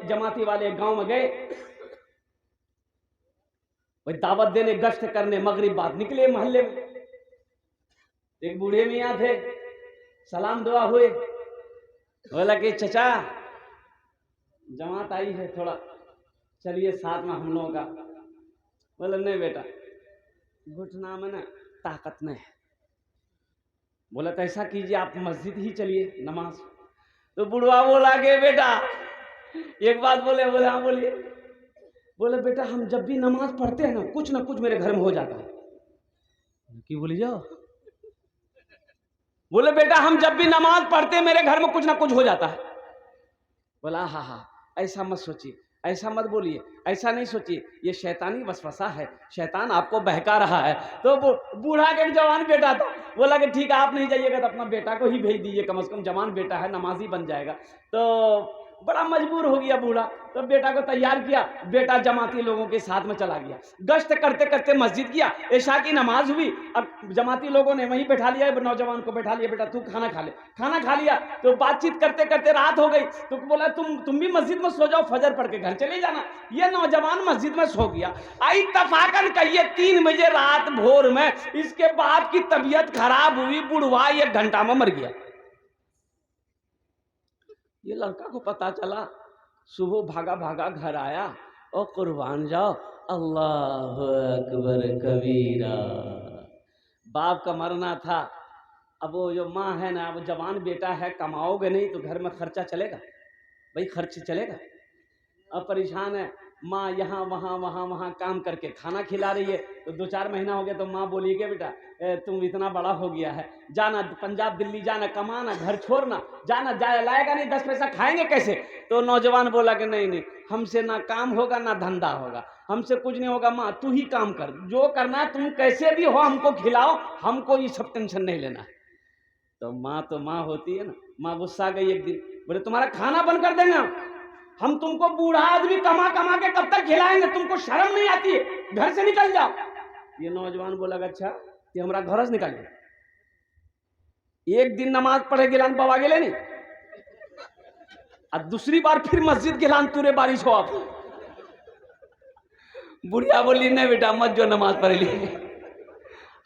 जमाती वाले गांव में गए, वही दावत देने, गश्त करने, मगरिब बाद निकले मोहल्ले में। एक बूढ़े मियाँ थे, सलाम दुआ हुए, बोला कि चचा जमात आई है, थोड़ा चलिए साथ में हम लोगों का। बोला नहीं बेटा, घुटना में ना ताकत नहीं है। बोला तो ऐसा कीजिए आप मस्जिद ही चलिए नमाज। तो बुढ़वा बोला कि बेटा एक बात बोले। बोले हाँ बोलिए। बोले बेटा हम जब भी नमाज पढ़ते हैं ना कुछ मेरे घर में हो जाता है। क्यों बोली जाओ? बोले बेटा हम जब भी नमाज पढ़ते हैं मेरे घर में कुछ ना कुछ हो जाता है। बोला हाँ ऐसा मत सोचिए, ऐसा मत बोलिए, ऐसा नहीं सोचिए, ये शैतानी वसवसा है, शैतान आपको बहका रहा है। तो बूढ़ा के जवान बेटा था, बोला कि ठीक है आप नहीं जाइएगा तो अपना बेटा को ही भेज दीजिए, कम से कम जवान बेटा है, नमाजी बन जाएगा। तो बड़ा मजबूर हो गया बूढ़ा, तो बेटा को तैयार किया, बेटा जमाती लोगों के साथ में चला गया। गश्त करते करते मस्जिद किया, इशा की नमाज हुई, अब जमाती लोगों ने वहीं बैठा लिया, नौजवान को बैठा लिया, बेटा तू खाना खा ले। खाना खा लिया तो बातचीत करते करते रात हो गई, तो बोला तुम भी मस्जिद में सो जाओ, फजर पढ़ के घर चले जाना। ये नौजवान मस्जिद में सो गया। आई तफाकन कहिए 3 बजे रात भोर में इसके बाप की तबीयत खराब हुई, बुढ़वा 1 घंटा में मर गया। ये लड़का को पता चला, सुबह भागा भागा घर आया और कुर्बान जाओ अल्लाह अकबर कबीरा। बाप का मरना था, अब वो जो माँ है ना, वो जवान बेटा है, कमाओगे नहीं तो घर में खर्चा चलेगा भाई, खर्च चलेगा। अब परेशान है माँ, यहाँ वहाँ काम करके खाना खिला रही है। तो 2-4 महीना हो गया तो माँ बोली कि बेटा तुम इतना बड़ा हो गया है, जाना पंजाब दिल्ली जाना, कमाना, घर छोड़ना, जाना, जाए लाएगा नहीं, 10 पैसा खाएंगे कैसे? तो नौजवान बोला कि नहीं हमसे ना काम होगा ना धंधा होगा, हमसे कुछ नहीं होगा, माँ तू ही काम कर, जो करना है तुम कैसे भी हो हमको खिलाओ, हमको ये सब टेंशन नहीं लेना है। तो माँ होती है ना, माँ गुस्सा गई एक दिन, बोले तुम्हारा खाना बंद कर देंगे हम तुमको, बूढ़ा आदमी कमा के कब तक खिलाएंगे, तुमको शर्म नहीं आती है, घर से निकल जाओ। ये नौजवान बोला अच्छा कि हमारा घर से निकल जाए, एक दिन नमाज पढ़े गिलान बाबा गेले नहीं, और दूसरी बार फिर मस्जिद गिलान तुरे बारिश हो आप। बुढ़िया बोली नहीं बेटा मत जो नमाज पढ़ ली,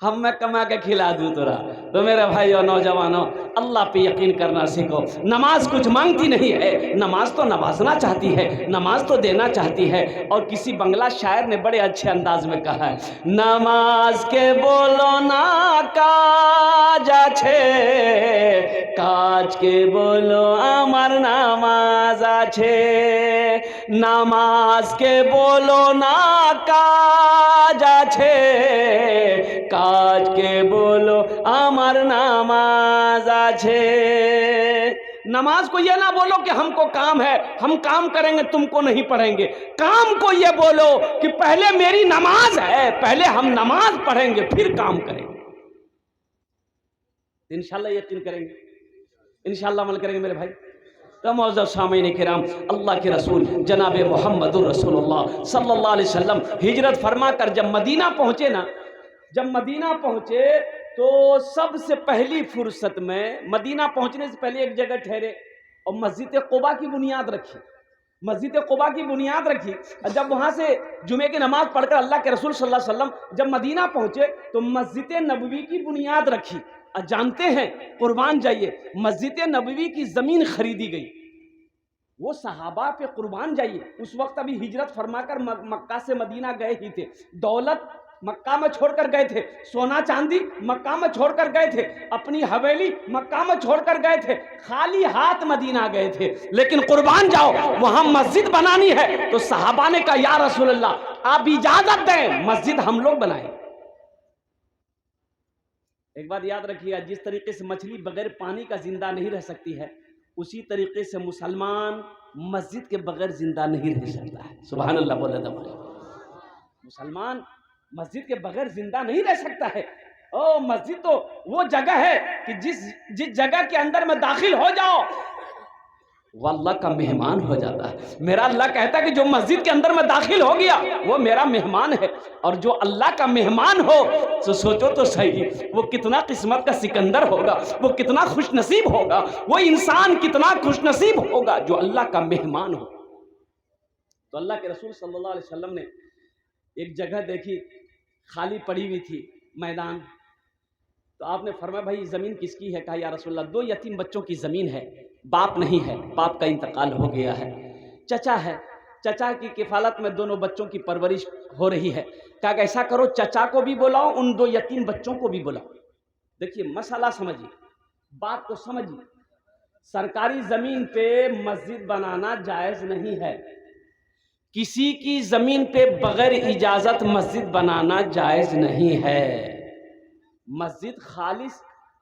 हम मैं कमा के खिला दूँ तोरा। तो मेरे भाई और नौजवानों, अल्लाह पे यकीन करना सीखो। नमाज कुछ मांगती नहीं है, नमाज तो नवाजना चाहती है, नमाज तो देना चाहती है। और किसी बंगला शायर ने बड़े अच्छे अंदाज में कहा है, नमाज के बोलो ना काज आछे, काज के बोलो আমার নামাজ আছে, নামাজ के बोलो ना काज আছে, काज के बोलो আমার नामाज আছে। नमाज को ये ना बोलो कि हमको काम है, हम काम करेंगे तुमको नहीं पढ़ेंगे, काम को ये बोलो कि पहले मेरी नमाज है, पहले हम नमाज पढ़ेंगे फिर काम करेंगे। इंशाल्लाह यकीन करेंगे, इंशाल्लाह अमल करेंगे मेरे भाई। तो मौजूद सामीन किराम, अल्लाह के रसूल जनाब मोहम्मदुर रसूलुल्लाह सल्लल्लाहु अलैहि वसल्लम हिजरत फरमा कर जब मदीना पहुँचे ना, जब मदीना पहुँचे तो सबसे पहली फुर्सत में, मदीना पहुँचने से पहले एक जगह ठहरे और मस्जिद क़ुबा की बुनियाद रखी, मस्जिद क़ुबा की बुनियाद रखी। और जब वहाँ से जुमे की नमाज पढ़कर अल्लाह के रसूल सल्लल्लाहु अलैहि वसल्लम जब मदीना पहुँचे तो मस्जिद नबवी की बुनियाद रखी। और जानते हैं कुर्बान जाइए, मस्जिद नबवी की ज़मीन खरीदी गई, वो सहाबा पे कुर्बान जाइए। उस वक्त अभी हिजरत फरमाकर मक्का से मदीना गए ही थे, दौलत मक्का में छोड़कर गए थे, सोना चांदी मक्का में छोड़कर गए थे, अपनी हवेली मक्का में छोड़कर गए थे, खाली हाथ मदीना गए थे। लेकिन कुर्बान जाओ, वहां मस्जिद बनानी है तो सहाबा ने कहा या रसूलल्लाह आप इजाजत दें, मस्जिद हम लोग बनाएं। एक बात याद रखिएगा, जिस तरीके से मछली बगैर पानी का जिंदा नहीं रह सकती है, उसी तरीके से मुसलमान मस्जिद के बगैर जिंदा नहीं रह सकता है। सुभान अल्लाह बोले तो मुसलमान मस्जिद के बगैर जिंदा नहीं रह सकता है। ओ मस्जिद तो वो जगह है कि जिस जगह के अंदर में दाखिल हो जाओ वो अल्लाह का मेहमान हो जाता है। मेरा अल्लाह कहता है कि जो मस्जिद के अंदर में दाखिल हो गया वो मेरा मेहमान है। और जो अल्लाह का मेहमान हो तो सोचो तो सही, वो कितना किस्मत का सिकंदर होगा, वो कितना खुश नसीब होगा, वो इंसान कितना खुश नसीब होगा जो अल्लाह का मेहमान हो। तो अल्लाह के रसूल सल्लल्लाहु अलैहि वसल्लम ने एक जगह देखी, खाली पड़ी हुई थी मैदान। तो आपने फरमाया भाई ज़मीन किसकी है? कहा या रसूलल्लाह, 2 यतीम बच्चों की ज़मीन है, बाप नहीं है, बाप का इंतकाल हो गया है, चचा है, चचा की किफ़ालत में दोनों बच्चों की परवरिश हो रही है। कहा कि ऐसा करो, चचा को भी बुलाओ, उन 2 यतीम बच्चों को भी बुलाओ। देखिए मसला समझिए, बात को समझिए। सरकारी ज़मीन पे मस्जिद बनाना जायज़ नहीं है। किसी की ज़मीन पे बगैर इजाज़त मस्जिद बनाना जायज़ नहीं है। मस्जिद खालिस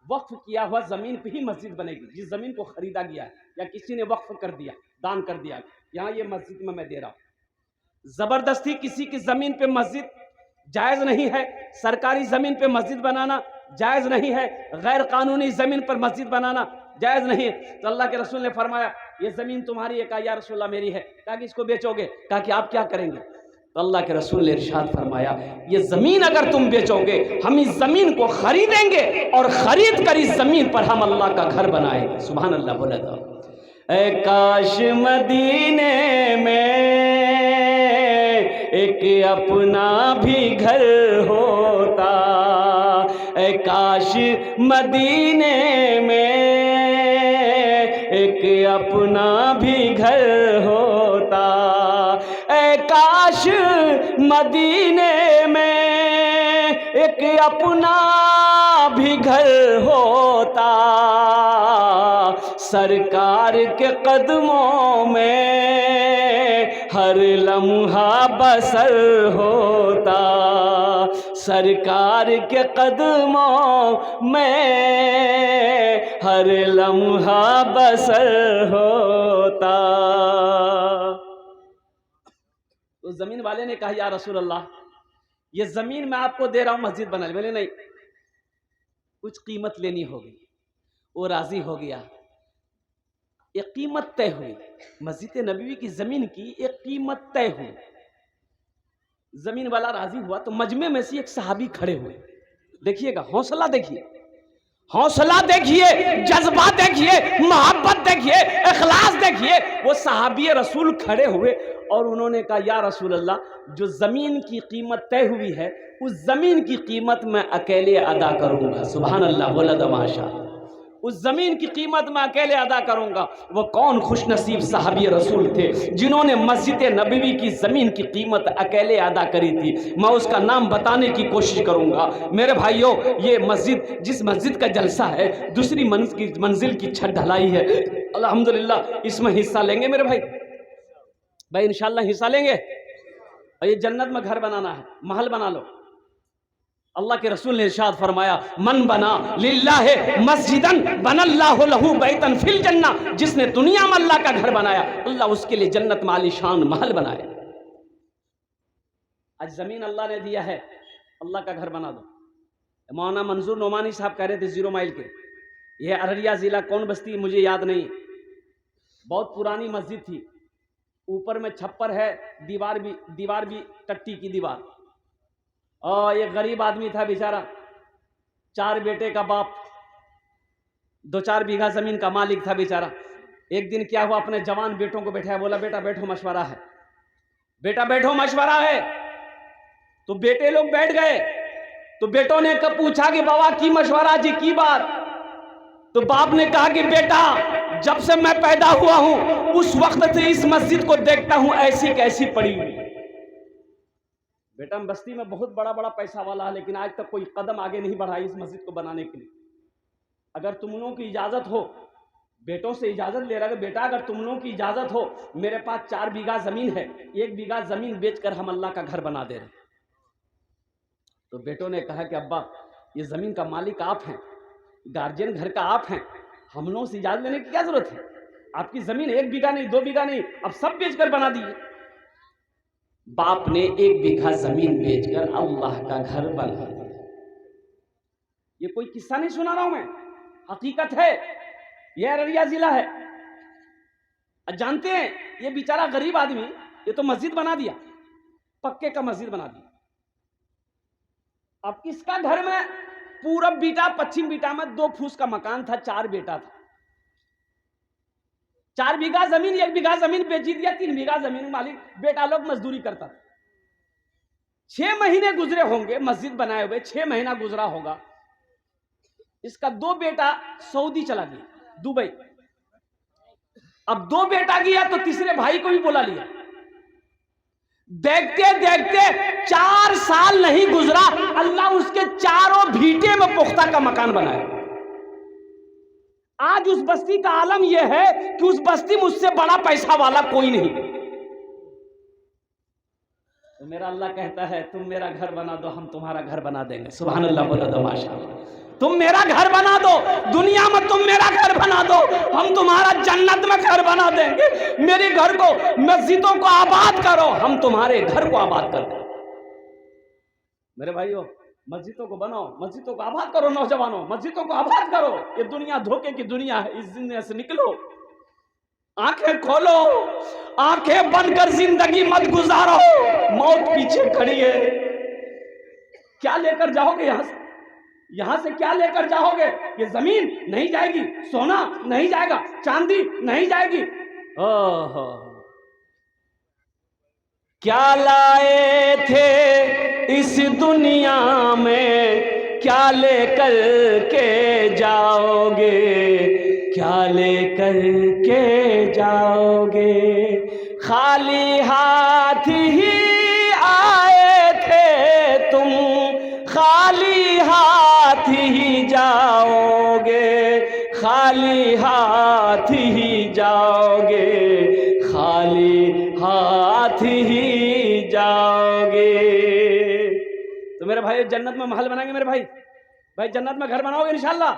वक्फ किया हुआ ज़मीन पे ही मस्जिद बनेगी। जिस ज़मीन को ख़रीदा गया है या किसी ने वक्फ कर दिया, दान कर दिया, यहाँ ये मस्जिद में मैं दे रहा हूँ। ज़बरदस्ती किसी की ज़मीन पे मस्जिद जायज़ नहीं है। सरकारी ज़मीन पे मस्जिद बनाना जायज़ नहीं है। गैर कानूनी ज़मीन पर मस्जिद बनाना जायज़ नहीं है। तो अल्लाह के रसूल ने फरमाया ये ज़मीन तुम्हारी है? कहा या रसूलल्लाह मेरी है। कहा कि इसको बेचोगे? कहा कि आप क्या करेंगे? तो अल्लाह के रसूल ने इरशाद फरमाया ये ज़मीन अगर तुम बेचोगे, हम इस ज़मीन को खरीदेंगे और ख़रीद कर इस ज़मीन पर हम अल्लाह का घर बनाएंगे। सुभान अल्लाह बोला था। ऐ काश मदीने में एक अपना भी घर होता, ऐ काश मदीने में एक अपना भी घर होता, ऐ काश मदीने में एक अपना भी घर होता, सरकार के कदमों में हर लम्हा बसर होता, सरकार के कदमों में हर लम्हा बसर होता। तो ज़मीन वाले ने कहा या रसूल अल्लाह ये ज़मीन मैं आपको दे रहा हूँ मस्जिद बना ले। बोले नहीं, कुछ कीमत लेनी होगी। वो राज़ी हो गया, एक कीमत तय हुई। मस्जिद नबवी की ज़मीन की एक कीमत तय हुई। ज़मीन वाला राज़ी हुआ तो मजमे में से एक सहाबी खड़े हुए। देखिएगा हौसला, देखिए हौसला, देखिए जज्बा, देखिए मोहब्बत, देखिए इखलास, देखिए। वो सहाबी रसूल खड़े हुए और उन्होंने कहा या रसूल अल्लाह जो ज़मीन की कीमत तय हुई है उस ज़मीन की कीमत मैं अकेले अदा करूँगा। सुभान अल्लाह बोला तमाशा। उस ज़मीन की कीमत मैं अकेले अदा करूँगा। वो कौन खुशनसीब सहाबी रसूल थे जिन्होंने मस्जिद नबवी की ज़मीन की कीमत अकेले अदा करी थी। मैं उसका नाम बताने की कोशिश करूँगा। मेरे भाइयों, ये मस्जिद, जिस मस्जिद का जलसा है, दूसरी मंजिल की छत ढलाई है। अल्हम्दुलिल्लाह इसमें हिस्सा लेंगे मेरे भाई इंशाल्लाह हिस्सा लेंगे। और ये जन्नत में घर बनाना है, महल बना लो। अल्लाह के रसूल ने इरशाद फरमाया मन बना लिल्लाहि मस्जिदन बनल्लाहु लहू बैतन फिल जन्ना, जिसने दुनिया में अल्लाह का घर बनाया अल्लाह उसके लिए जन्नत में आलीशान महल बनाए। आज ज़मीन अल्लाह ने दिया है, अल्लाह का घर बना दो। मौलाना मंजूर नोमानी साहब कह रहे थे 0 माइल के, यह अररिया ज़िला कौन बस्ती मुझे याद नहीं, बहुत पुरानी मस्जिद थी, ऊपर में छप्पर है, दीवार भी टट्टी की दीवार। और ये गरीब आदमी था बेचारा, 4 बेटे का बाप, 2-4 बीघा ज़मीन का मालिक था बेचारा। एक दिन क्या हुआ, अपने जवान बेटों को बैठाया, बोला बेटा बैठो मशवरा है, बेटा बैठो मशवरा है। तो बेटे लोग बैठ गए। तो बेटों ने कब पूछा कि बाबा की मशवरा जी की बात? तो बाप ने कहा कि बेटा जब से मैं पैदा हुआ हूं उस वक्त से इस मस्जिद को देखता हूं ऐसी कैसी पड़ी हुई। बेटा बस्ती में बहुत बड़ा बड़ा पैसा वाला है, लेकिन आज तक कोई कदम आगे नहीं बढ़ा इस मस्जिद को बनाने के लिए। अगर तुम लोगों की इजाजत हो, बेटों से इजाजत ले रहा है, बेटा अगर तुम लोगों की इजाजत हो, मेरे पास 4 बीघा जमीन है, 1 बीघा जमीन बेचकर हम अल्लाह का घर बना दे रहे। तो बेटों ने कहा कि अब्बा ये जमीन का मालिक आप हैं, गार्जियन घर का आप हैं, हम लोगों से इजाजत लेने की क्या जरूरत है? आपकी जमीन 1 बीघा नहीं, 2 बीघा नहीं, अब सब बेचकर बना दिए। बाप ने 1 बीघा जमीन बेचकर अल्लाह का घर बना दिया। ये कोई किस्सा नहीं सुना रहा हूं मैं, हकीकत है। यह अररिया जिला है। जानते हैं ये बेचारा गरीब आदमी, ये तो मस्जिद बना दिया, पक्के का मस्जिद बना दिया। अब इसका घर में पूरब बीटा पश्चिम बीटा में 2 फूस का मकान था, 4 बेटा था। 4 बीघा जमीन, 1 बीघा जमीन बेची दिया, 3 बीघा जमीन मालिक बेटा लोग मजदूरी करता था। 6 महीने गुजरे होंगे मस्जिद बनाए हुए, 6 महीना गुजरा होगा। इसका 2 बेटा सऊदी चला गया, दुबई। अब 2 बेटा गया तो तीसरे भाई को भी बुला लिया। देखते देखते 4 साल नहीं गुजरा, अल्लाह उसके चारों भीटे में पुख्ता का मकान बनाया। आज उस बस्ती का आलम यह है कि उस बस्ती में उससे बड़ा पैसा वाला कोई नहीं। तो मेरा अल्लाह कहता है तुम मेरा घर बना दो, हम तुम्हारा घर बना देंगे। सुभान अल्लाह बोलो तो माशाअल्लाह। तुम मेरा घर बना दो, दुनिया में तुम मेरा घर बना दो, हम तुम्हारा जन्नत में घर बना देंगे। मेरे घर को, मस्जिदों को आबाद करो, हम तुम्हारे घर को आबाद कर देंगे। मेरे भाइयों, मस्जिदों को बनाओ, मस्जिदों को आबाद करो। नौजवानों, मस्जिदों को आबाद करो। ये दुनिया धोखे की दुनिया है, इस दुनिया से निकलो, आंखें खोलो, आंखें बनकर जिंदगी मत गुजारो। मौत पीछे खड़ी है। क्या लेकर जाओगे यहां से? यहां से क्या लेकर जाओगे? ये जमीन नहीं जाएगी, सोना नहीं जाएगा, चांदी नहीं जाएगी। ओहो, क्या लाए थे इस दुनिया में, क्या लेकर के जाओगे, क्या लेकर के जाओगे? खाली हाथ ही आए थे तुम, खाली हाथ ही जाओगे, खाली हाथ ही जाओगे, खाली हाथ ही जाओगे। तो मेरे भाई जन्नत में महल बनाएंगे। मेरे भाई जन्नत में घर बनाओगे इंशाल्लाह?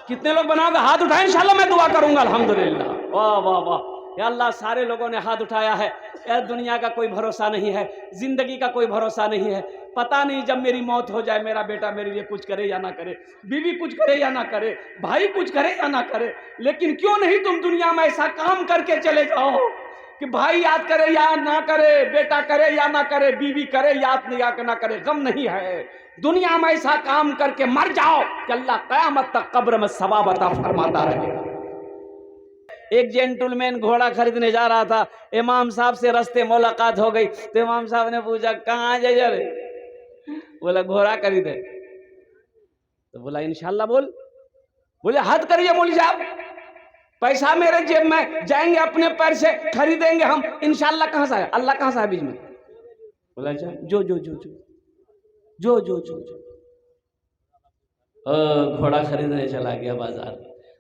कितने लोग बनाओगे? हाथ उठाए, इंशाल्लाह मैं दुआ करूंगा। अल्हम्दुलिल्लाह, वाह वाह वाह, या अल्लाह। सारे लोगों ने हाथ उठाया है। यार दुनिया का कोई भरोसा नहीं है, जिंदगी का कोई भरोसा नहीं है। पता नहीं जब मेरी मौत हो जाए मेरा बेटा मेरे लिए कुछ करे या ना करे, बीवी कुछ करे या ना करे, भाई कुछ करे या ना करे। लेकिन क्यों नहीं तुम दुनिया में ऐसा काम करके चले जाओ कि भाई याद करे या ना करे, बेटा करे या ना करे, बीवी करे या ना करे, गम नहीं है। दुनिया में ऐसा काम करके मर जाओ कि अल्लाह क़यामत तक कब्र में सवाब अता फरमाता रहेगा। एक जेंटलमैन घोड़ा खरीदने जा रहा था, इमाम साहब से रास्ते मुलाकात हो गई। तो इमाम साहब ने पूछा कहाँ जाइए रे? बोला घोड़ा खरीदे। तो बोला इंशाल्लाह बोल। बोले हद करिए मौलवी साहब, पैसा मेरे जेब में, जाएंगे अपने पैर से खरीदेंगे हम, इंशाल्लाह कहाँ से है? अल्लाह कहाँ से है बीच में? बोला अच्छा जो जो जो जो जो जो जो जो घोड़ा खरीदने चला गया बाजार।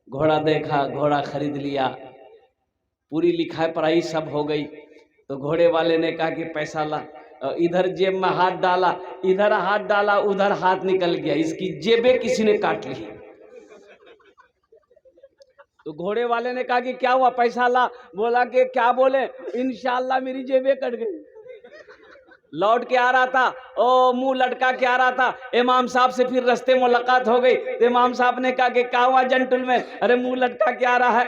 घोड़ा देखा, घोड़ा खरीद लिया, पूरी लिखाई पढ़ाई सब हो गई। तो घोड़े वाले ने कहा कि पैसा ला। इधर जेब में हाथ डाला, इधर हाथ डाला, उधर हाथ निकल गया, इसकी जेबें किसी ने काट ली। तो घोड़े वाले ने कहा कि क्या हुआ, पैसा ला। बोला कि क्या बोले? इंशाल्लाह मेरी जेबें कट गई। लौट के आ रहा था, ओ मुंह लटका के आ रहा था। इमाम साहब से फिर रास्ते मुलाकात हो गई। तो इमाम साहब ने कहा कि क्या हुआ जेंटलमैन? अरे मुंह लटका के आ रहा है,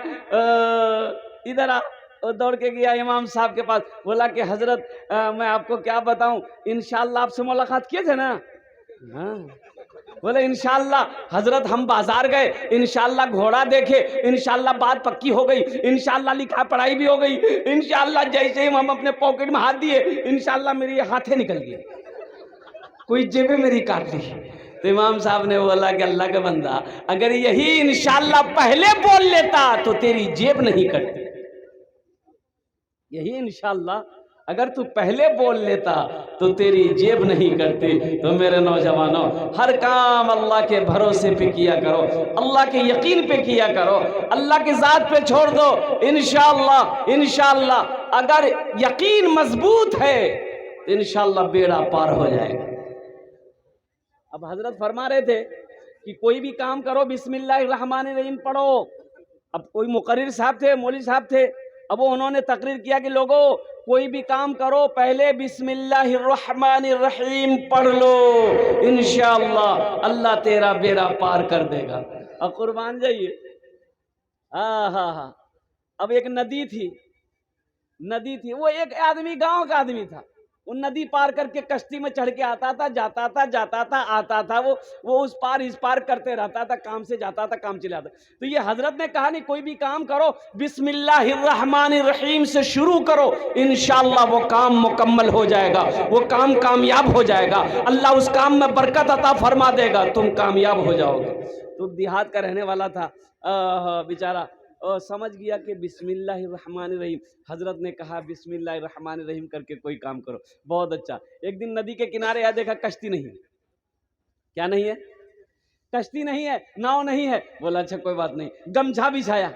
इधर आ। दौड़ के गया इमाम साहब के पास। बोला कि हजरत मैं आपको क्या बताऊं, इंशाल्लाह आपसे मुलाकात किए थे ना? हाँ। बोले इंशाल्लाह हजरत हम बाजार गए, इंशाल्लाह घोड़ा देखे, इंशाल्लाह बात पक्की हो गई, इंशाल्लाह लिखा पढ़ाई भी हो गई, इंशाल्लाह जैसे ही हम अपने पॉकेट में हाथ दिए इंशाल्लाह मेरी हाथे निकल गए, कोई जेबें मेरी काट ली। तो इमाम साहब ने बोला कि अल्लाह का बंदा, अगर यही इंशाल्लाह पहले बोल लेता तो तेरी जेब नहीं कटती। यही इंशाल्लाह अगर तू पहले बोल लेता तो तेरी जेब नहीं करती। तो मेरे नौजवानों, हर काम अल्लाह के भरोसे पे किया करो, अल्लाह के यकीन पे किया करो, अल्लाह की ज़ात पे छोड़ दो। इंशाल्लाह इंशाल्लाह अगर यकीन मजबूत है तो इंशाल्लाह बेड़ा पार हो जाएगा। अब हजरत फरमा रहे थे कि कोई भी काम करो बिस्मिल्लाहिर्रहमानिर्रहीम पढ़ो। अब कोई मुकर्रिर साहब थे, मौलवी साहब थे, अब वो उन्होंने तकरीर किया कि लोगों कोई भी काम करो पहले बिस्मिल्लाहिर्रहमानिर्रहीम पढ़ लो, इंशाअल्लाह अल्लाह तेरा बेड़ा पार कर देगा। अब कुर्बान जाइए। हाँ। अब एक नदी थी, वो एक आदमी गांव का आदमी था, वो नदी पार करके कश्ती में चढ़ के आता था, जाता था, आता था। वो उस पार इस पार करते रहता था, काम से जाता था, काम चले आता। तो ये हजरत ने कहा नहीं, कोई भी काम करो बिस्मिल्लाहिर्रहमानिर्रहीम से शुरू करो, इंशाअल्लाह वो काम मुकम्मल हो जाएगा, वो काम कामयाब हो जाएगा, अल्लाह उस काम में बरकत अता फरमा देगा, तुम कामयाब हो जाओगे। तो देहात का रहने वाला था बेचारा, और समझ गया कि बिस्मिल्लाहिर्रहमानिर्रहीम, हजरत ने कहा बिस्मिल्लाहिर्रहमानिर्रहीम करके कोई काम करो, बहुत अच्छा। एक दिन नदी के किनारे आया, देखा कश्ती नहीं है। क्या नहीं है? कश्ती नहीं है, नाव नहीं है। बोला अच्छा कोई बात नहीं, गमछा बिछाया।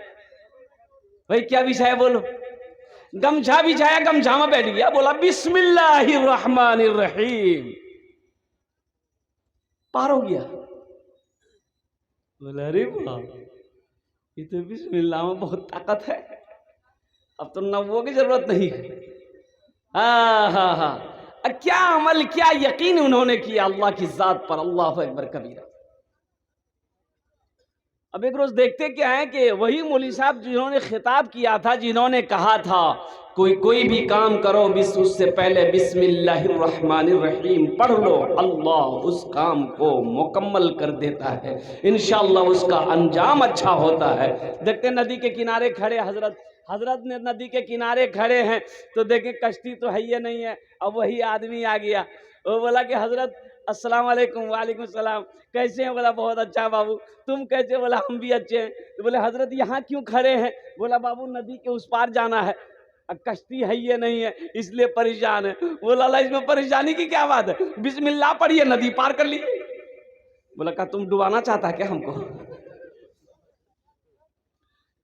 भाई क्या बिछाया बोलो? गमछा बिछाया, गमछा में बैठ गया, बोला बिस्मिल्लाहिर्रहमानिर्रहीम, पार हो गया। बोला अरे वाह, ये तो बिस्मिल्लाह में बहुत ताकत है, अब तो नब्बों की जरूरत नहीं है। हाँ, क्या अमल, क्या यकीन उन्होंने किया अल्लाह की जात पर, अल्लाह अकबर कबीरा। अब एक रोज देखते क्या है कि वही मौलवी साहब जिन्होंने खिताब किया था, जिन्होंने कहा था कोई भी काम करो उससे पहले बिस्मिल्लाहिर्रहमानिर्रहीम पढ़ लो, अल्लाह उस काम को मुकम्मल कर देता है, इंशाअल्लाह उसका अंजाम अच्छा होता है। देखते नदी के किनारे खड़े हजरत ने नदी के किनारे खड़े हैं, तो देखे कश्ती तो है ही नहीं है। अब वही आदमी आ गया, वो बोला कि हजरत अस्सलाम वालेकुम। वालेकुम सलाम, कैसे हैं? बोला बहुत अच्छा बाबू, तुम कैसे? बोला हम भी अच्छे हैं। तो बोले हजरत यहाँ क्यों खड़े हैं? बोला बाबू नदी के उस पार जाना है, कश्ती है ये नहीं है, इसलिए परेशान है। बोला अल्लाह इसमें परेशानी की क्या बात है, बिस्मिल्लाह पढ़िए, नदी पार कर लीजिए। बोला का तुम डुबाना चाहता है क्या हमको?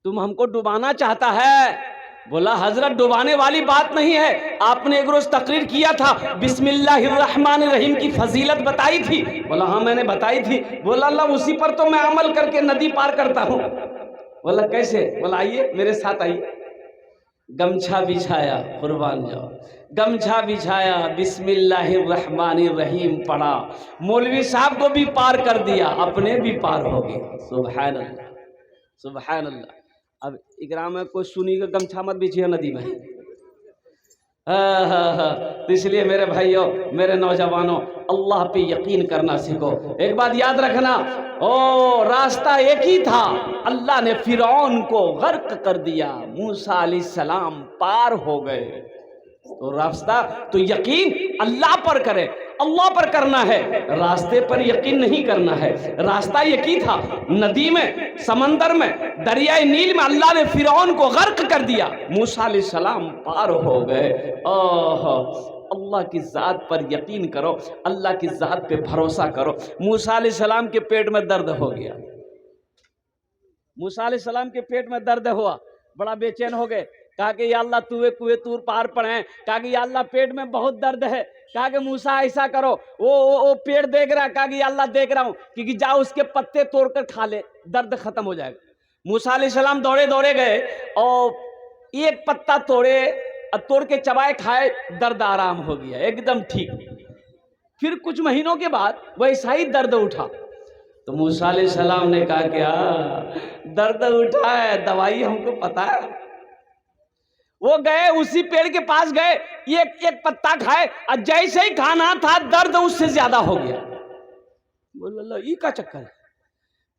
तुम हमको डुबाना चाहता है? बोला हजरत डुबाने वाली बात नहीं है, आपने एक रोज तकरीर किया था, बिस्मिल्लाहिर्रहमानिर्रहीम की फजीलत बताई थी। बोला हाँ मैंने बताई थी। बोला अल्लाह उसी पर तो मैं अमल करके नदी पार करता हूँ। बोला कैसे? बोला आइए मेरे साथ आइए। गमछा बिछाया, कुर्बान जाओ, गमछा बिछाया, बिस्मिल्लाहिर्रहमानिर्रहीम पढ़ा, मौलवी साहब को भी पार कर दिया, अपने भी पार हो गए। सुभान अल्लाह, सुभान अल्लाह। अब इकराम में कोई सुनी का गमछा मत बिछिए नदी में। तो इसलिए मेरे भाइयों, मेरे नौजवानों, अल्लाह पे यकीन करना सीखो। एक बात याद रखना, ओ रास्ता एक ही था, अल्लाह ने फिरौन को गर्क कर दिया, मूसा अलैहिस्सलाम पार हो गए। तो रास्ता तो यकीन अल्लाह पर करे, अल्लाह पर करना है, रास्ते पर यकीन नहीं करना है। रास्ता एक ही था, नदी में, समंदर में, दरियाए नील में अल्लाह ने फिरौन को गर्क कर दिया, मूसा अलैहिस्सलाम पार हो गए। अल्लाह की ज़ात पर यकीन करो, अल्लाह की ज़ात पे भरोसा करो। मूसा अलैहिस्सलाम के पेट में दर्द हो गया, मूसा अलैहिस्सलाम के पेट में दर्द हुआ, बड़ा बेचैन हो गए। कहा कि या अल्लाह तुए कुए तूर पार पड़े। कहा कि या अल्लाह पेट में बहुत दर्द है। कहा कि मूसा ऐसा करो, वो पेड़ देख रहा। कहा कि या अल्लाह देख रहा हूँ, क्योंकि जाओ उसके पत्ते तोड़कर खा ले, दर्द खत्म हो जाएगा। मूसा अलैहिस्सलाम दौड़े दौड़े गए और एक पत्ता तोड़ के चबाए खाए, दर्द आराम हो गया, एकदम ठीक। फिर कुछ महीनों के बाद वैसा ही दर्द उठा, तो मूसा अलैहिस्सलाम ने कहा कि दर्द उठा है, दवाई हमको पता है। वो गए उसी पेड़ के पास गए, एक पत्ता खाए, और जैसे ही खाना था दर्द उससे ज्यादा हो गया। बोल अल्लाह ये क्या चक्कर है,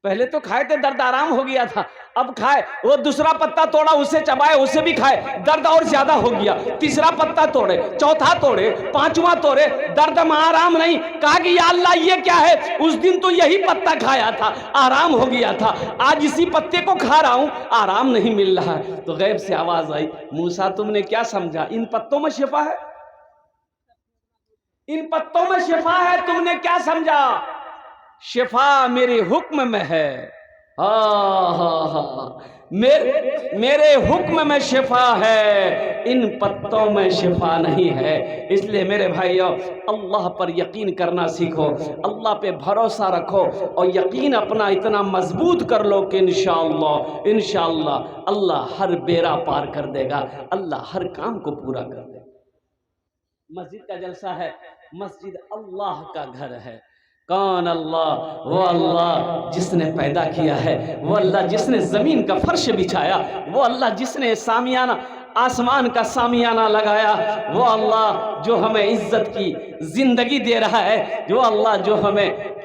पहले तो खाए थे दर्द आराम हो गया था, अब खाए, वो दूसरा पत्ता तोड़ा, उसे चबाए, उसे भी खाए, दर्द और ज्यादा हो गया। तीसरा पत्ता तोड़े, चौथा तोड़े, पांचवा तोड़े, दर्द में आराम नहीं। कहा कि या अल्लाह ये क्या है, उस दिन तो यही पत्ता खाया था, आराम हो गया था, आज इसी पत्ते को खा रहा हूं, आराम नहीं मिल रहा है। तो गैब से आवाज आई, मूसा तुमने क्या समझा, इन पत्तों में शिफा है, इन पत्तों में शिफा है, तुमने क्या समझा? शिफा मेरे हुक्म में है। मेरे हुक्म में शिफा है, इन पत्तों में शिफा नहीं है। इसलिए मेरे भाइयों, अल्लाह पर यकीन करना सीखो, अल्लाह पे भरोसा रखो, और यकीन अपना इतना मजबूत कर लो कि इंशाअल्लाह इंशाअल्लाह अल्लाह हर बेड़ा पार कर देगा, अल्लाह हर काम को पूरा कर देगा। मस्जिद का जलसा है, मस्जिद अल्लाह का घर है। कौन अल्लाह? वो अल्लाह जिसने पैदा किया है, वो अल्लाह जिसने ज़मीन का फर्श बिछाया, वो अल्लाह जिसने सामियाना आसमान का सामियाना लगाया, वो अल्लाह जो हमें इज्जत की जिंदगी दे रहा है, जो अल्लाह जो हमें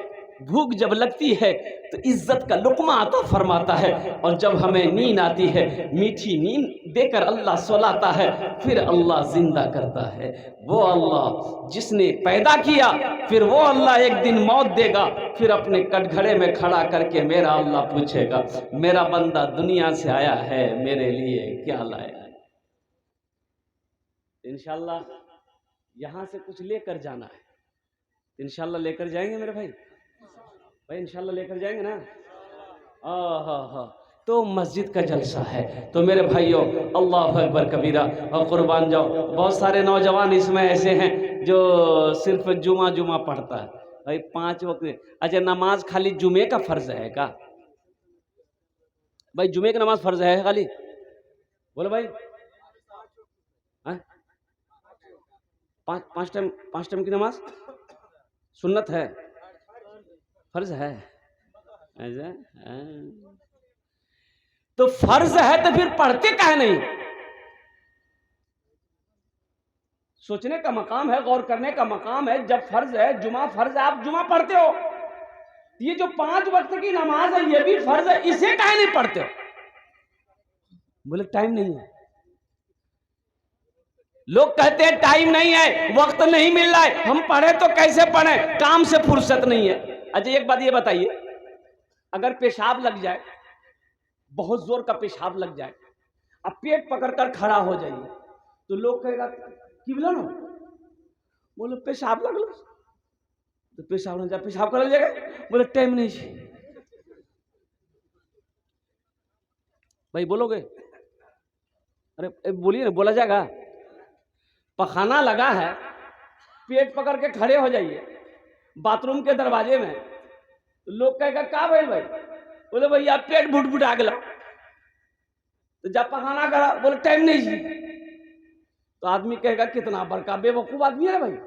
भूख जब लगती है तो इज्जत का लुक़मा अता फरमाता है, और जब हमें नींद आती है मीठी नींद देकर अल्लाह सुलाता है, फिर अल्लाह जिंदा करता है। वो अल्लाह जिसने पैदा किया, फिर वो अल्लाह एक दिन मौत देगा, फिर अपने कटघरे में खड़ा करके मेरा अल्लाह पूछेगा, मेरा बंदा दुनिया से आया है, मेरे लिए क्या लाया है। इंशाअल्लाह यहाँ से कुछ लेकर जाना है, इंशाअल्लाह लेकर जाएंगे मेरे भाई, इंशाअल्लाह लेकर जाएंगे ना। हाँ, तो मस्जिद का जलसा है। तो मेरे भाइयों, अल्लाह अकबर कबीरा और कुर्बान जाओ। बहुत सारे नौजवान इसमें ऐसे हैं जो सिर्फ जुमा पढ़ता है। भाई 5 वक्त, अच्छा नमाज खाली जुमे का फ़र्ज है क्या? भाई जुमे की नमाज फ़र्ज है खाली? बोलो भाई। हाँ, 5 टाइम की नमाज सुन्नत है, फर्ज है ऐसा? तो फर्ज है तो फिर पढ़ते काहे नहीं? सोचने का मकाम है, गौर करने का मकाम है। जब फर्ज है, जुमा फर्ज है, आप जुमा पढ़ते हो, ये जो 5 वक्त की नमाज है ये भी फर्ज है, इसे काहे नहीं पढ़ते हो? बोले टाइम नहीं है। लोग कहते हैं टाइम नहीं है, वक्त नहीं मिल रहा है, हम पढ़े तो कैसे पढ़े, काम से फुर्सत नहीं है। अच्छा एक बात ये बताइए, अगर पेशाब लग जाए, बहुत जोर का पेशाब लग जाए, अब पेट पकड़कर खड़ा हो जाइए, तो लोग कहेगा कि बोलो ना, बोलो पेशाब लग लो, तो पेशाब न जा, पेशाब कर जाएगा, बोले टाइम नहीं है। भाई बोलोगे? अरे बोलिए ना, बोला जाएगा। पखाना लगा है, पेट पकड़ के खड़े हो जाइए बाथरूम के दरवाजे में, तो लोग कहेगा का भाई? बोले भैया पेट भुट आ गया, तो जब पखाना करा, बोले टाइम नहीं जी, तो आदमी कहेगा कितना बड़का बेवकूफ आदमी है भाई।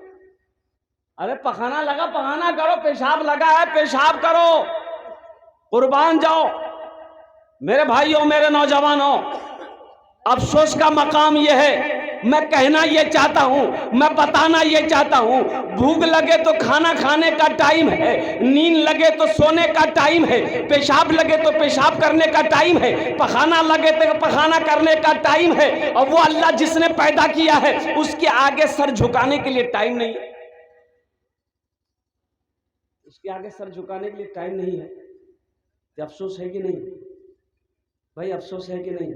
अरे पखाना लगा, पखाना करो, पेशाब लगा है, पेशाब करो, कुर्बान जाओ। मेरे भाइयों, मेरे नौजवानों, अफसोस का मकाम यह है, मैं कहना ये चाहता हूं, मैं बताना ये चाहता हूं, भूख लगे तो खाना खाने का टाइम है, नींद लगे तो सोने का टाइम है, पेशाब लगे तो पेशाब करने का टाइम है, पखाना लगे तो पखाना करने का टाइम है, और वो अल्लाह जिसने पैदा किया है उसके आगे सर झुकाने के लिए टाइम नहीं है, उसके आगे सर झुकाने के लिए टाइम नहीं है। तो अफसोस है कि नहीं भाई? अफसोस है कि नहीं?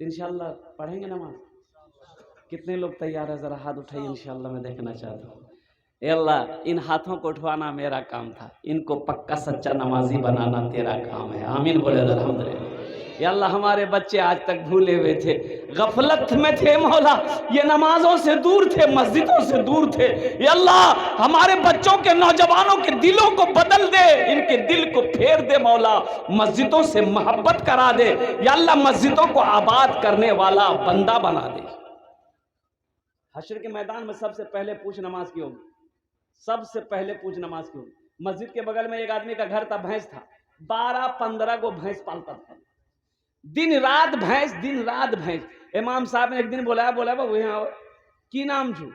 इंशाअल्लाह पढ़ेंगे नमाज। कितने लोग तैयार है? जरा हाथ उठाइए, इंशाअल्लाह मैं देखना चाहता हूँ। ए अल्लाह, इन हाथों को उठवाना मेरा काम था, इनको पक्का सच्चा नमाजी बनाना तेरा काम है। आमीन बोले अल्हम्दुलिल्लाह। या अल्लाह, हमारे बच्चे आज तक भूले हुए थे, गफलत में थे मौला, ये नमाजों से दूर थे, मस्जिदों से दूर थे। या अल्लाह, हमारे बच्चों के, नौजवानों के दिलों को बदल दे, इनके दिल को फेर दे मौला, मस्जिदों से मोहब्बत करा दे। या अल्लाह, मस्जिदों को आबाद करने वाला बंदा बना दे। हश्र के मैदान में सबसे पहले पूछ नमाज की होगी, सबसे पहले पूछ नमाज की होगी। मस्जिद के बगल में एक आदमी का घर था, भैंस था, 12-15 को भैंस पालता था, दिन रात भैंस, दिन रात भैंस। इमाम साहब ने एक दिन बोलाया, बोला बाबू यहाँ की नाम छू?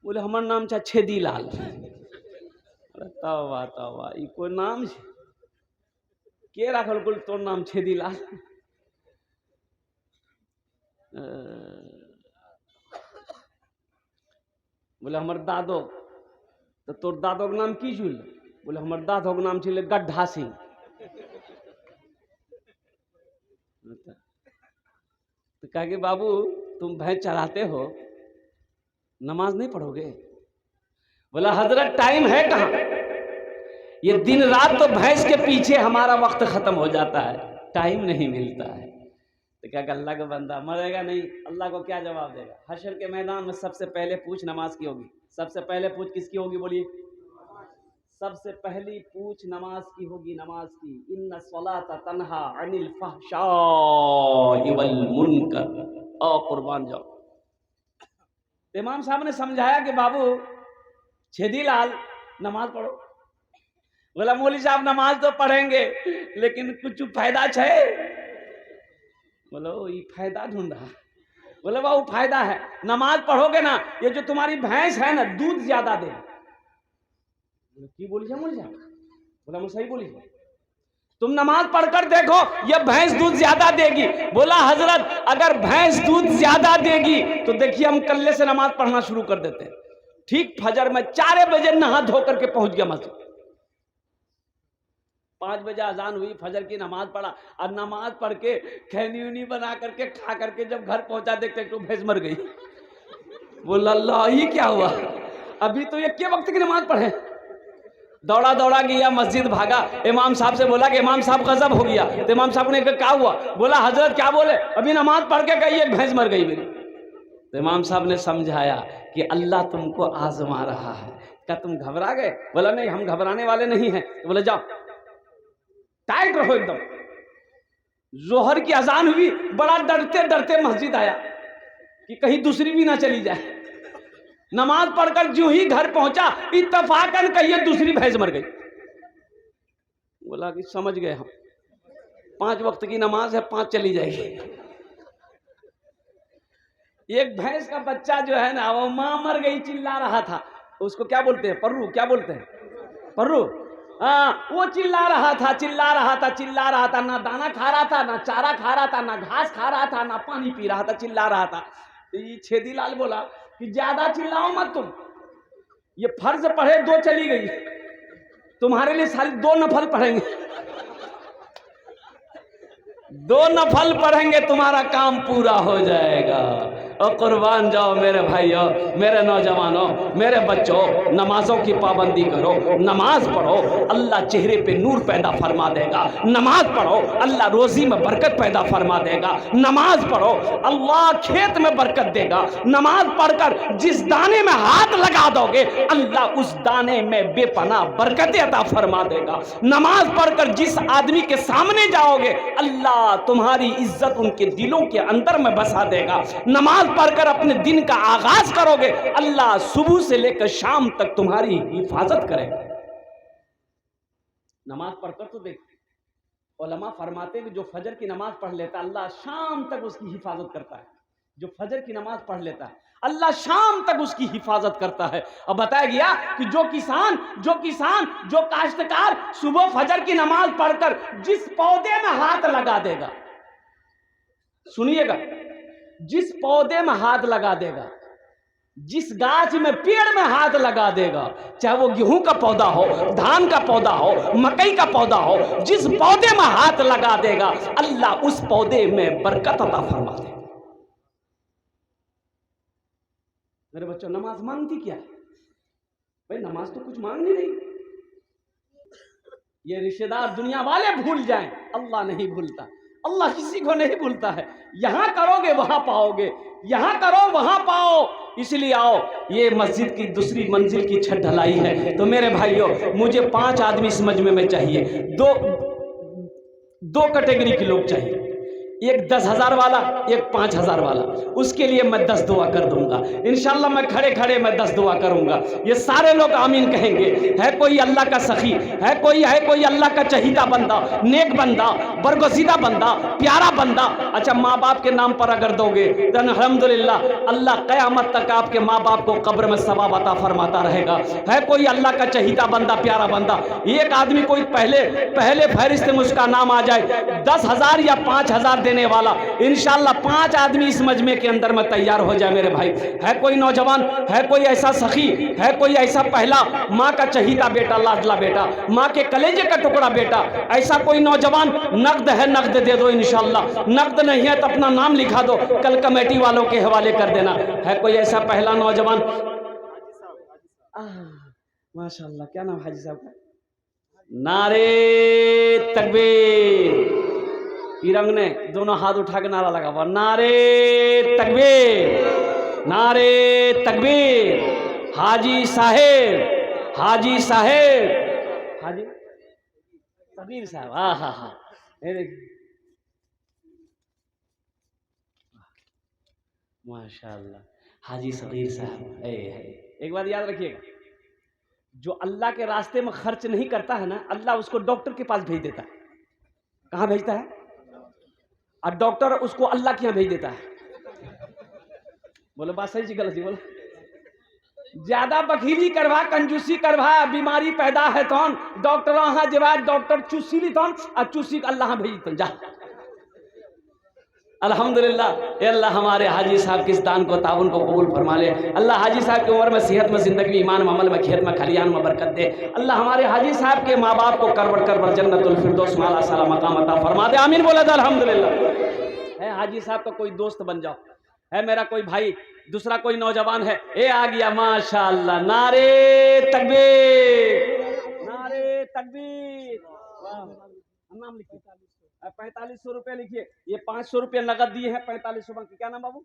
बोले हमार नाम छा छेदी लाल। तवा तवा, ई कोई नाम छे? के राखल कुल तोर नाम छेदी लाल? बोले हमर दादो। तो तोर दादो के नाम की छुल? बोले हमर दादो के नाम छे गड्ढा सिंह। तो कहा कि बाबू तुम भैंस चराते हो, नमाज नहीं पढ़ोगे? बोला हजरत टाइम है कहाँ, ये दिन रात तो भैंस के पीछे हमारा वक्त खत्म हो जाता है, टाइम नहीं मिलता है। तो क्या अल्लाह का बंदा मरेगा नहीं, अल्लाह को क्या जवाब देगा? हशर के मैदान में सबसे पहले पूछ नमाज की होगी, सबसे पहले पूछ किसकी होगी? बोलिए। सबसे पहली पूछ नमाज की होगी, नमाज की। इन्ना सलाता तन्हा अनिल फहशाइ वल मुनकर। और कुर्बान जाओ। इमाम साहब ने समझाया कि बाबू छेदी लाल नमाज पढ़ो। बोला मौली साहब नमाज तो पढ़ेंगे लेकिन कुछ फायदा है? बोलो ये फायदा ढूंढा। बोले बाबू फायदा है, नमाज पढ़ोगे ना, ये जो तुम्हारी भैंस है ना दूध ज्यादा दे। की बोली जा बोली जा, बोला मैं सही बोली, तुम नमाज पढ़कर देखो ये भैंस दूध ज्यादा देगी। बोला हजरत अगर भैंस दूध ज्यादा देगी तो देखिए हम कल्ले से नमाज पढ़ना शुरू कर देते हैं। ठीक फजर में 4 बजे नहा धो करके पहुंच गया मस्जिद। 5 बजे अजान हुई, फजर की नमाज पढ़ा और नमाज पढ़ के खैनी उनी बना करके खा करके जब घर पहुंचा देखते तो भैंस मर गई। बोला अल्लाह ये क्या हुआ, अभी तो ये क्या वक्त की नमाज पढ़े। दौड़ा दौड़ा गया मस्जिद, भागा, इमाम साहब से बोला कि इमाम साहब गजब हो गया। तो इमाम साहब ने कहा क्या हुआ, बोला हजरत क्या बोले, अभी नमाज पढ़ के गई एक भैंस मर गई मेरी। तो इमाम साहब ने समझाया कि अल्लाह तुमको आजमा रहा है। क्या तुम घबरा गए, बोला नहीं हम घबराने वाले नहीं हैं। तो बोले जाओ टाइट रहो एकदम। जोहर की अजान हुई, बड़ा डरते डरते मस्जिद आया कि कहीं दूसरी भी ना चली जाए। नमाज पढ़कर जो ही घर पहुंचा इत्तफाकन कहिए दूसरी भैंस मर गई। बोला कि समझ गए हम, 5 वक्त की नमाज है, 5 चली जाएगी। एक भैंस का बच्चा जो है ना वो मां मर गई चिल्ला रहा था, उसको क्या बोलते हैं पर्रू, क्या बोलते हैं पर्रू। हाँ वो चिल्ला रहा था चिल्ला रहा था चिल्ला रहा था, ना दाना खा रहा था, ना चारा खा रहा था, ना घास खा रहा था, ना पानी पी रहा था, चिल्ला रहा था। ये छेदीलाल बोला कि ज्यादा चिल्लाओ मत तुम, ये फर्ज पढ़े 2 चली गई, तुम्हारे लिए साली 2 नफल पढ़ेंगे, 2 नफल पढ़ेंगे तुम्हारा काम पूरा हो जाएगा। और कुर्बान जाओ मेरे भाइयों, मेरे नौजवानों, मेरे बच्चों, नमाजों की पाबंदी करो, नमाज पढ़ो, अल्लाह चेहरे पे नूर पैदा फरमा देगा। नमाज पढ़ो, अल्लाह रोजी में बरकत पैदा फरमा देगा। नमाज पढ़ो, अल्लाह खेत में बरकत देगा। नमाज पढ़कर जिस दाने में हाथ लगा दोगे अल्लाह उस दाने में बेपनाह बरकतें अता फरमा देगा। नमाज पढ़कर जिस आदमी के सामने जाओगे अल्लाह तुम्हारी इज्जत उनके दिलों के अंदर में बसा देगा। नमाज पढ़कर अपने दिन का आगाज करोगे अल्लाह सुबह से लेकर शाम तक तुम्हारी हिफाजत करेगा। नमाज पढ़कर तो देख, उलमा फरमाते कि जो फजर की नमाज पढ़ लेता अल्लाह शाम तक उसकी हिफाजत करता है। जो फजर की नमाज पढ़ लेता है अल्लाह शाम तक उसकी हिफाजत करता है। और बताया गया कि जो किसान जो काश्तकार सुबह फजर की नमाज पढ़कर जिस पौधे में हाथ लगा देगा, सुनिएगा, जिस पौधे में हाथ लगा देगा, जिस गाछ में पेड़ में हाथ लगा देगा, चाहे वो गेहूं का पौधा हो, धान का पौधा हो, मकई का पौधा हो, जिस पौधे में हाथ लगा देगा अल्लाह उस पौधे में बरकत अता फरमा देगा। मेरे बच्चों नमाज मांगती क्या है भाई, नमाज तो कुछ मांग नहीं रही। ये रिश्तेदार दुनिया वाले भूल जाएं, अल्लाह नहीं भूलता, अल्लाह किसी को नहीं भूलता है। यहां करोगे वहां पाओगे, यहां करो वहां पाओ। इसलिए आओ, ये मस्जिद की दूसरी मंजिल की छत ढलाई है। तो मेरे भाइयों मुझे 5 आदमी इस मजमे में चाहिए, दो कैटेगरी के लोग चाहिए, एक 10,000 वाला, एक 5,000 वाला। उसके लिए मैं 10 दुआ कर दूंगा इंशाल्लाह। मैं खड़े खड़े मैं 10 दुआ करूंगा, ये सारे लोग आमीन कहेंगे। है कोई अल्लाह का सखी, है कोई अल्लाह का चहीता बंदा, नेक बंदा, बरगुज़ीदा बंदा, प्यारा बंदा। अच्छा माँ बाप के नाम पर अगर दोगे तो अल्हम्दुलिल्लाह अल्लाह क़यामत तक आपके माँ बाप को कब्र में सवाब अता फरमाता रहेगा। है कोई अल्लाह का चहीता बंदा, प्यारा बंदा, एक आदमी कोई पहले फहरिस्त में उसका नाम आ जाए, 10,000 या 5,000 देने वाला, इंशाल्लाह 5 आदमी इस मजमे के अंदर में तैयार हो जाए मेरे भाई। है कोई नौजवान, है कोई ऐसा सखी, है कोई ऐसा पहला माँ का चहीता बेटा, लाडला बेटा, माँ के कलेजे का टुकड़ा बेटा, ऐसा कोई नौजवान, नकद है नकद दे दो इंशाल्लाह, नकद नहीं है तो अपना नाम लिखा दो, कल कमेटी वालों के हवाले कर देना। है कोई ऐसा पहला नौजवान? माशाल्लाह, क्या नाम हाजी साहब का? नारे तकबीर। तिरंग ने दोनों हाथ उठा के नारा लगा, नारे तकबीर, नारे तकबीर। हाजी साहेब, हाजी साहेब, हाजी तकबीर साहब, हाँ, माशाल्लाह, हाजी सगीर साहब। एक बात याद रखिएगा, जो अल्लाह के रास्ते में खर्च नहीं करता है ना, अल्लाह उसको डॉक्टर के पास भेज देता है। कहाँ भेजता है? और डॉक्टर उसको अल्लाह के यहाँ भेज देता है। बोले बात सही जी गलत जी बोले? ज्यादा बखीली करवा, कंजूसी करवा, बीमारी पैदा है तौन डॉक्टर वहां जवाब डॉक्टर चूसी ली तौन और चूसी अल्लाह भेजी तो जा। अल्हम्दुलिल्लाह, ए अल्लाह हमारे हाजी साहब के इस दान को ताउन को कबूल फरमा ले। अल्लाह हाजी साहब की उम्र में, सेहत में, जिंदगी में, ईमान में, अमल में, खेत में, खलियान में बरकत दे। अल्लाह हमारे हाजी साहब के माँ बाप को करबर करबर जन्नतुल फिरदौस माला साला मकाम अता फरमा दे। आमीन बोला था अल्हम्दुलिल्लाह। है हाजी साहब का कोई दोस्त बन जाओ, है मेरा कोई भाई, दूसरा कोई नौजवान है, ए आ गया माशाअल्लाह, नारे तकबीर, नारे तकबीर। नाम लिखिए, 4500 रुपये लिखिए। ये 500 रुपये नगद दिए हैं, 4500 बाकी। क्या नाम बाबू?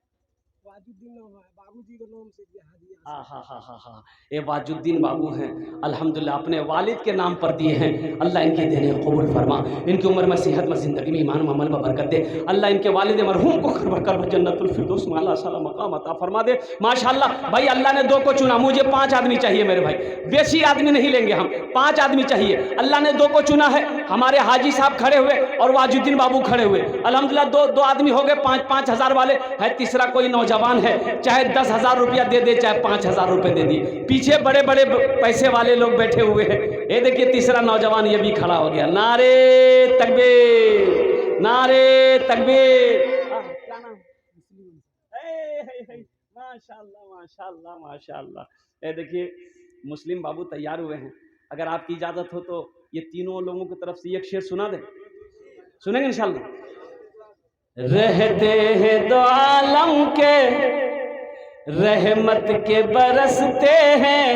वाजुद्दीन बाबूजी के नाम से दिया हदिया। हाँ, ये वाजुद्दीन बाबू हैं, अल्हम्दुलिल्लाह अपने वालिद के नाम पर दिए हैं। अल्लाह इनके देने कबूल फरमा, इनकी उम्र में, सेहत में, जिंदगी में, ईमान में, अमल में बरकत दे। अल्लाह इनके वालिद मरहूम को करबर करबर जन्नतुल फिरदौस माला साला मकाम अता फरमा दे। माशाअल्लाह भाई, अल्लाह ने 2 को चुना, मुझे 5 आदमी चाहिए मेरे भाई, बेसी आदमी नहीं लेंगे हम, 5 आदमी चाहिए। अल्लाह ने 2 को चुना है, हमारे हाजी साहब खड़े हुए और वाजुद्दीन बाबू खड़े हुए। अल्हम्दुलिल्लाह 2 आदमी हो गए, 5-5 हज़ार वाले है। तीसरा कोई नौजवान है, चाहे 10,000 रुपया दे दे, चाहे 5,000 रुपये दे दिए। पीछे बड़े बड़े पैसे वाले लोग बैठे हुए हैं। ये देखिए तीसरा नौजवान ये भी खड़ा हो गया। नारे तकबीर, नारे तकबीर। क्या नाम? माशाअल्लाह माशाअल्लाह माशाअल्लाह। ये देखिए मुस्लिम बाबू तैयार हुए हैं। अगर आपकी इजाजत हो तो ये तीनों लोगों की तरफ से एक शेर सुना दें, सुनेंगे इंशाअल्लाह। रहते हैं दो आलम के, रहमत के बरसते हैं,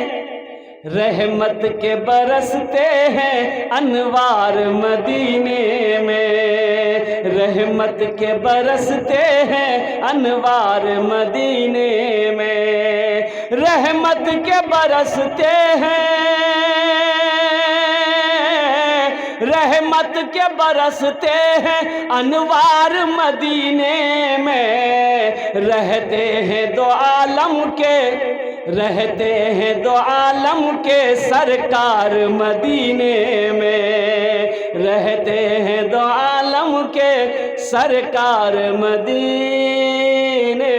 रहमत के बरसते हैं अनवार मदीने में, रहमत के बरसते हैं अनवार मदीने में, रहमत के बरसते हैं, रहमत के बरसते हैं अनवार मदीने में, रहते हैं 2 आलम के, रहते हैं 2 आलम के सरकार मदीने में, रहते हैं 2 आलम के सरकार मदीने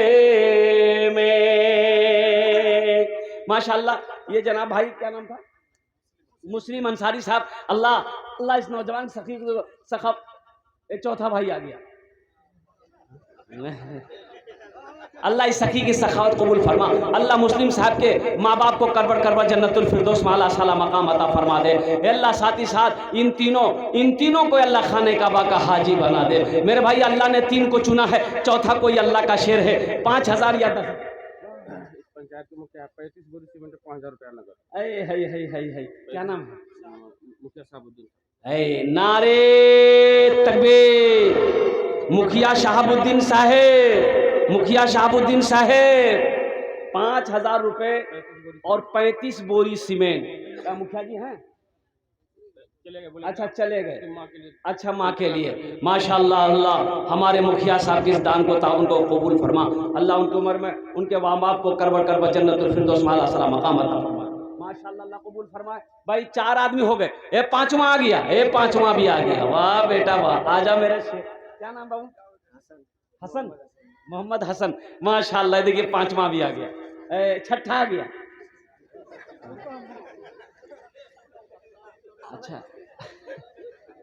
में। माशाअल्लाह। ये जनाब भाई क्या नाम था? मुस्लिम अंसारी साहब। अल्लाह अल्लाह इस नौजवान सखी सखब, एक चौथा भाई आ गया। अल्लाह इस सखी की सखावत कबूल फरमा। अल्लाह मुस्लिम साहब के माँ बाप को करबर करबर जन्नतुल फिरदौस माला साला मकाम अता फरमा दे। अल्लाह साथ ही साथ इन तीनों को अल्लाह खाने काबा का हाजी बना दे। मेरे भाई अल्लाह ने 3 को चुना है, चौथा कोई अल्लाह का शेर है। 5,000 या 10 पंचायत के मुखिया 35 बोरी सीमेंट 5,000 रुपया नगद। है क्या नाम है? मुखिया शहाबुद्दीन। नारे तकबीर। मुखिया शहाबुद्दीन साहेब, मुखिया शहाबुद्दीन साहेब 5,000 रुपए और 35 बोरी सीमेंट। क्या मुखिया जी हैं? अच्छा चले गए। अच्छा माँ के लिए। माशाअल्लाह। अल्लाह हमारे मुखिया साहब के इस दान को ताउन को कबूल फरमा। अल्लाह उनकी उम्र में, उनके माँ बाप को करबर करबर जन्नतुल फिरदौस माला साला मकाम अता फरमा। माशाअल्लाह अल्लाह कबूल फरमाए। भाई 4 आदमी हो गए, ये 5वां आ गया, ये 5वां भी आ गया। वाह बेटा वाह, आजा मेरे से। क्या नाम बाबू? हसन, मोहम्मद हसन। माशाअल्लाह। देखिए 5वां भी आ गया, 6ठा आ गया।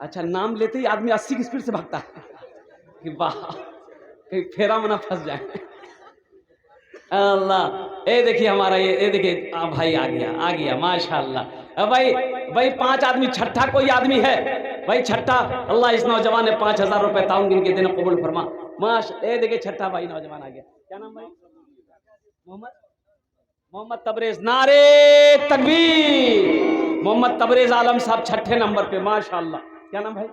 अच्छा नाम लेते ही आदमी 80 की स्पीड से भागता है कि वाह कहीं फेरा में ना फंस जाए। अल्लाह। ये देखिए हमारा ये देखिए भाई आ गया माशाअल्लाह। भाई 5 आदमी, 6ठा कोई आदमी है भाई, 6ठा। अल्लाह इस नौजवान ने 5,000 रुपए ताउन गिन के देना कबूल फरमा। ये देखिए 6ठा भाई नौजवान आ गया। क्या नाम भाई? मोहम्मद तबरेज। नारे तकबीर। मोहम्मद तबरेज आलम साहब 6ठे नंबर पे माशाअल्लाह। क्या नाम भाई?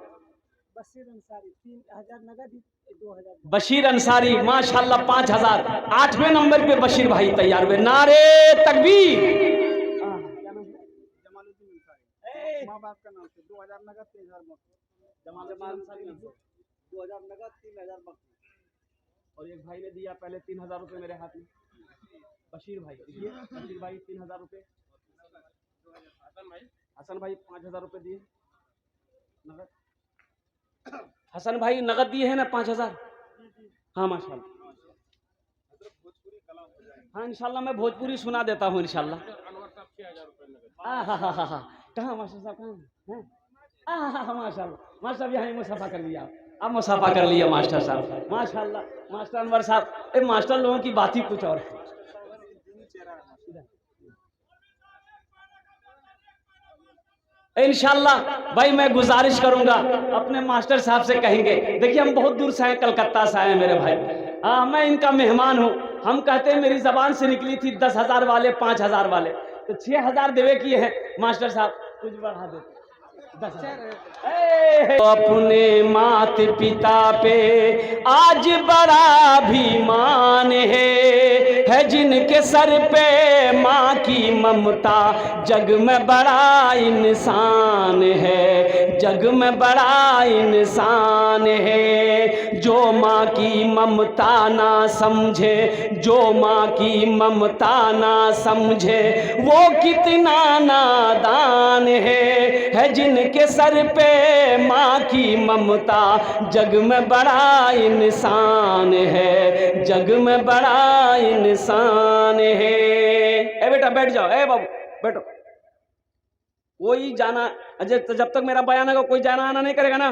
बशीर अंसारी 3,000 नगद, 2,000 बशीर अंसारी माशाअल्लाह 5,000। 8वें नंबर पे बशीर भाई तैयार हुए। नारे तकबीर। क्या नाम है? जमालुद्दीन अंसारी। माँ बाप का नाम से 2,000 नगद, 3,000 बकरी। जमाल अंसारी 2,000 नगद, 3,000 बकरी। और एक भाई ने दिया पहले 3,000 रुपये मेरे हाथ में, बशीर भाई। बशीर भाई 3,000 रुपये। हसन भाई 5,000 रुपये दिए नगद। हसन भाई नगद दिए हैं ना 5,000? हाँ माशाअल्लाह। हाँ इंशाल्लाह मैं भोजपुरी सुना देता हूँ इंशाल्लाह। कहाँ मास्टर साहब कहाँ हैं? माशाल्लाह मास्टर साहब यहाँ मुसाफा कर लिया, अब मुसाफा कर लिया मास्टर साहब, माशाल्लाह मास्टर अनवर साहब। ए मास्टर लोगों की बात ही कुछ और है। इंशाल्लाह भाई मैं गुजारिश करूंगा अपने मास्टर साहब से कहेंगे, देखिए हम बहुत दूर से आए, कलकत्ता से आए मेरे भाई। हाँ मैं इनका मेहमान हूँ। हम कहते हैं मेरी जबान से निकली थी 10,000 वाले 5,000 वाले, तो 6,000 देवे किए हैं मास्टर साहब, कुछ बढ़ा देते 10,000। अपने मात पिता पे आज बड़ा अभिमान है जिनके सर पे माँ की ममता, जग में बड़ा इंसान है, जग में बड़ा इंसान है। जो माँ की ममता ना समझे, जो माँ की ममता ना समझे, वो कितना नादान है जिनके सर पे माँ की ममता, जग में बड़ा इंसान है, जग में बड़ा इंसान है। ए बेटा बैठ जाओ, ए बाबू बैठो। कोई जाना, अजय जब तक मेरा बयान होगा कोई जाना आना नहीं करेगा ना।